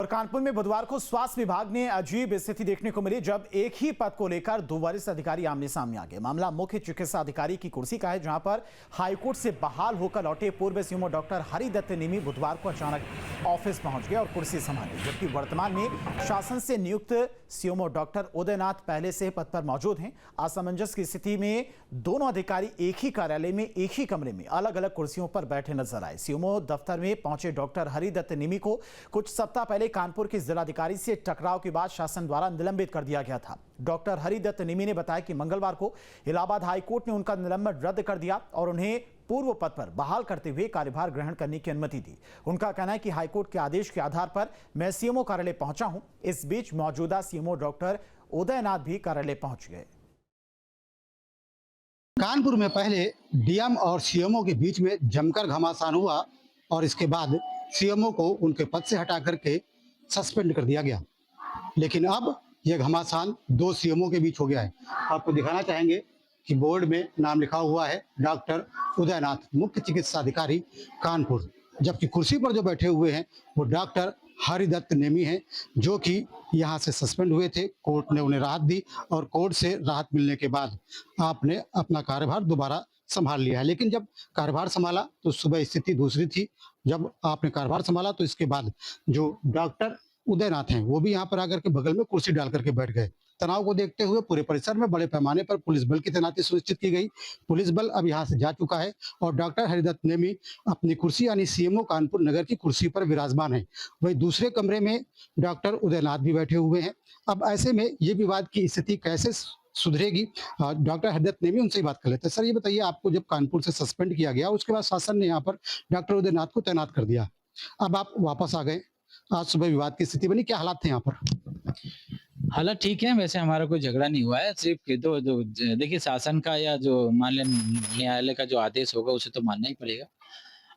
कानपुर में बुधवार को स्वास्थ्य विभाग ने अजीब स्थिति देखने को मिली जब एक ही पद को लेकर दो वरिष्ठ अधिकारी आमने सामने आ गए। मामला मुख्य चिकित्सा अधिकारी की कुर्सी का है, जहां पर हाईकोर्ट से बहाल होकर लौटे पूर्व सीएमओ डॉक्टर हरिदत्त नेमी बुधवार को अचानक ऑफिस पहुंच गए और कुर्सी संभाली, जबकि वर्तमान में शासन से नियुक्त सीएमओ डॉक्टर उदयनाथ पहले से पद पर मौजूद हैं। असमंजस की स्थिति में दोनों अधिकारी एक ही कार्यालय में एक ही कमरे में अलग अलग कुर्सियों पर बैठे नजर आए। सीएमओ दफ्तर में पहुंचे डॉक्टर हरिदत्त नेमी को कुछ सप्ताह पहले कानपुर के जिलाधिकारी से टकराव के बाद शासन द्वारा निलंबित कर दिया गया था। डॉक्टर हरिदत्त नेमी ने बताया कि मंगलवार को इलाहाबाद हाईकोर्ट ने उनका निलंबन रद्द कर दिया और उन्हें पूर्व पद पर बहाल करते हुए कार्यभार ग्रहण करने की अनुमति दी। उनका कहना है कि हाईकोर्ट के आदेश के आधार पर मैं सीएमओ कार्यालय पहुंचा हूं। इस बीच मौजूदा सीएमओ डॉक्टर उदयनाथ भी कार्यालय पहुंच गए। कानपुर में पहले डीएम और सीएमओ के बीच में जमकर घमासान हुआ और इसके बाद सीएमओ को उनके पद से हटा करके सस्पेंड कर दिया गया। लेकिन अब यह घमासान दो सीएमओ के बीच हो गया है। आपको दिखाना चाहेंगे कि बोर्ड में नाम लिखा हुआ है डॉक्टर उदयनाथ, मुख्य चिकित्सा अधिकारी कानपुर, जबकि कुर्सी पर जो बैठे हुए हैं वो डॉक्टर हरिदत्त नेमी हैं, जो कि यहाँ से सस्पेंड हुए थे। कोर्ट ने उन्हें राहत दी और कोर्ट से राहत मिलने के बाद आपने अपना कार्यभार दोबारा संभाल लिया है। लेकिन जब कार्यभार संभाला तो सुबह स्थिति दूसरी थी। जब आपने कार्यभार संभाला तो इसके बाद जो डॉक्टर उदयनाथ हैं वो भी यहाँ पर आकर के बगल में कुर्सी डाल करके बैठ गए। तनाव को देखते हुए पूरे परिसर में बड़े पैमाने पर पुलिस बल की तैनाती सुनिश्चित की गई। पुलिस बल अब यहाँ से जा चुका है और डॉक्टर हरिदत्त नेमी अपनी कुर्सी यानी सीएमओ कानपुर नगर की कुर्सी पर विराजमान है। वही दूसरे कमरे में डॉक्टर उदयनाथ भी बैठे हुए हैं। अब ऐसे में ये विवाद की स्थिति कैसे सुधरेगी, डॉक्टर हरिदत्त नेमी उनसे ही बात कर लेते हैं। सर, ये बताइए, आपको जब कानपुर से सस्पेंड किया गया उसके बाद शासन ने यहाँ पर डॉक्टर उदयनाथ को तैनात कर दिया, अब आप वापस आ गए, आज सुबह विवाद की स्थिति बनी, क्या हालात थे यहाँ पर? हालात ठीक है, वैसे हमारा कोई झगड़ा नहीं हुआ है। सिर्फ दो देखिए, शासन का या जो मान लें न्यायालय का जो आदेश होगा उसे तो मानना ही पड़ेगा।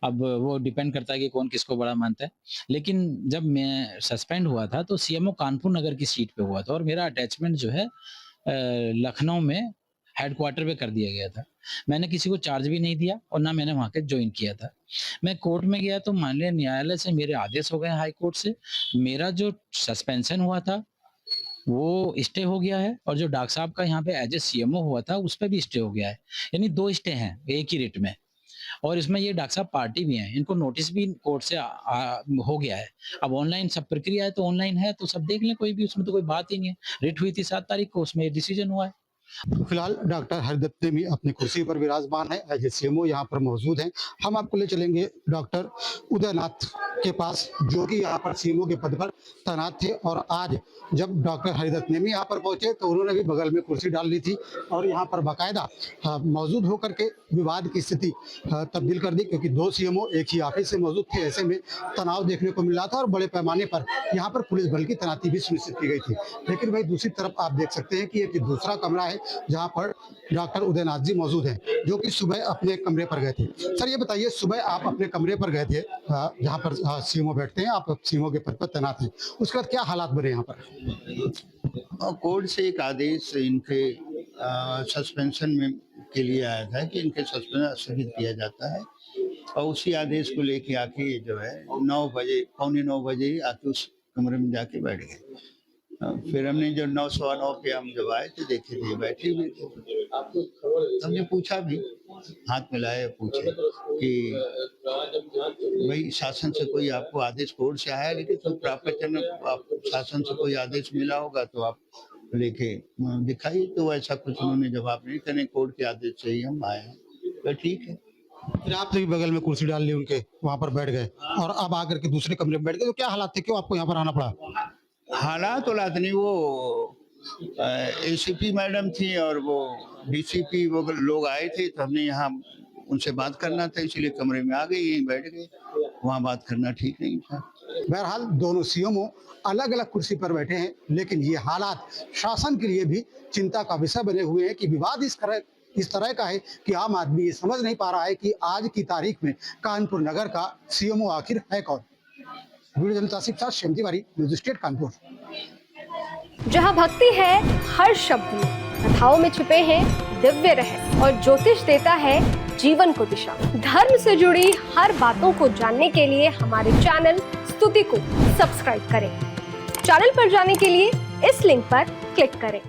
अब वो डिपेंड करता है कि कौन किसको बड़ा मानता है। लेकिन जब मैं सस्पेंड हुआ था तो सीएमओ कानपुर नगर की सीट पे हुआ था और मेरा अटैचमेंट जो है लखनऊ में हेडक्वार्टर पे कर दिया गया था। मैंने किसी को चार्ज भी नहीं दिया और ना मैंने वहां के ज्वाइन किया था। मैं कोर्ट में गया तो माननीय न्यायालय से मेरे आदेश हो गए, हाई कोर्ट से मेरा जो सस्पेंशन हुआ था वो स्टे हो गया है और जो डॉक्टर साहब का यहाँ पे एज ए सीएमओ हुआ था उस पर भी स्टे हो गया है। यानी दो स्टे हैं एक ही रेट में। और इसमें ये डॉक्टर साहब पार्टी भी हैं, इनको नोटिस भी कोर्ट से हो गया है। अब ऑनलाइन सब प्रक्रिया है तो ऑनलाइन है तो सब देख लें, कोई भी उसमें तो कोई बात ही नहीं है। रिट हुई थी 7 तारीख को, उसमें डिसीजन हुआ है। तो फिलहाल डॉक्टर हरिदत्त नेमी अपनी कुर्सी पर विराजमान है, एज ए सीएमओ यहाँ पर मौजूद हैं। हम आपको ले चलेंगे डॉक्टर उदयनाथ के पास, जो कि यहाँ पर सीएमओ के पद पर तैनात थे। और आज जब डॉक्टर हरिदत्त नेमी यहाँ पर पहुंचे तो उन्होंने भी बगल में कुर्सी डाल ली थी और यहाँ पर बाकायदा मौजूद होकर के विवाद की स्थिति तब्दील कर दी, क्योंकि दो सीएमओ एक ही ऑफिस से मौजूद थे। ऐसे में तनाव देखने को मिल रहा था और बड़े पैमाने पर यहाँ पर पुलिस बल की तैनाती भी सुनिश्चित की गई थी। लेकिन भाई दूसरी तरफ आप देख सकते हैं कि एक दूसरा कमरा है जहाँ पर डॉक्टर उदयनाथ जी मौजूद हैं, जो कि सुबह अपने कमरे पर गए थे। सर, ये बताइए, सुबह आप अपने कमरे पर गए थे जहाँ पर सीएमओ बैठते हैं, आप सीएमओ के पद पर तैनात हैं, उसके बाद क्या हालात बने यहाँ पर? कोर्ट से एक आदेश इनके सस्पेंशन में के लिए आया था कि इनके सस्पेंशन स्थगित किया जाता है और उसी आदेश को लेके आके जो है 9 बजे, पौने 9 बजे आके उस कमरे में जाके बैठ गए। फिर हमने जो 9 सवा 9 पे हम जब आए तो देखे थे बैठे हुए थे। हमने पूछा भी, हाथ मिलाए, पूछे कि भाई शासन से कोई आपको आदेश कोर्ट से आया, लेकिन तो प्राप्त आपको शासन से कोई आदेश मिला होगा तो आप लेके दिखाइए। तो ऐसा कुछ उन्होंने जवाब नहीं करने, कोर्ट के आदेश से ही हम आए हैं। तो ठीक है। फिर आपने भी बगल में कुर्सी डाल ली उनके, वहां पर बैठ गए और अब आकर के दूसरे कमरे में बैठ गए, तो क्या हालात थे, क्यों आपको यहाँ पर आना पड़ा? हालात औलात नहीं, वो एसीपी मैडम थी और वो डीसीपी वो लोग आए थे तो हमने यहाँ उनसे बात करना था, इसलिए कमरे में आ गए, यहीं बैठ गए। वहाँ बात करना ठीक नहीं था। बहरहाल दोनों सीएमओ अलग अलग कुर्सी पर बैठे हैं, लेकिन ये हालात शासन के लिए भी चिंता का विषय बने हुए हैं कि विवाद इस तरह का है कि आम आदमी ये समझ नहीं पा रहा है कि आज की तारीख में कानपुर नगर का सीएमओ आखिर है कौन। वीडियो जर्नलिस्ट आसिफ साथ श्याम तिवारी, न्यूज स्टेट कानपुर। जहां भक्ति है हर शब्द में, कथाओं में छुपे हैं दिव्य रहस्य और ज्योतिष देता है जीवन को दिशा। धर्म से जुड़ी हर बातों को जानने के लिए हमारे चैनल प्रस्तुति को सब्सक्राइब करें। चैनल पर जाने के लिए इस लिंक पर क्लिक करें।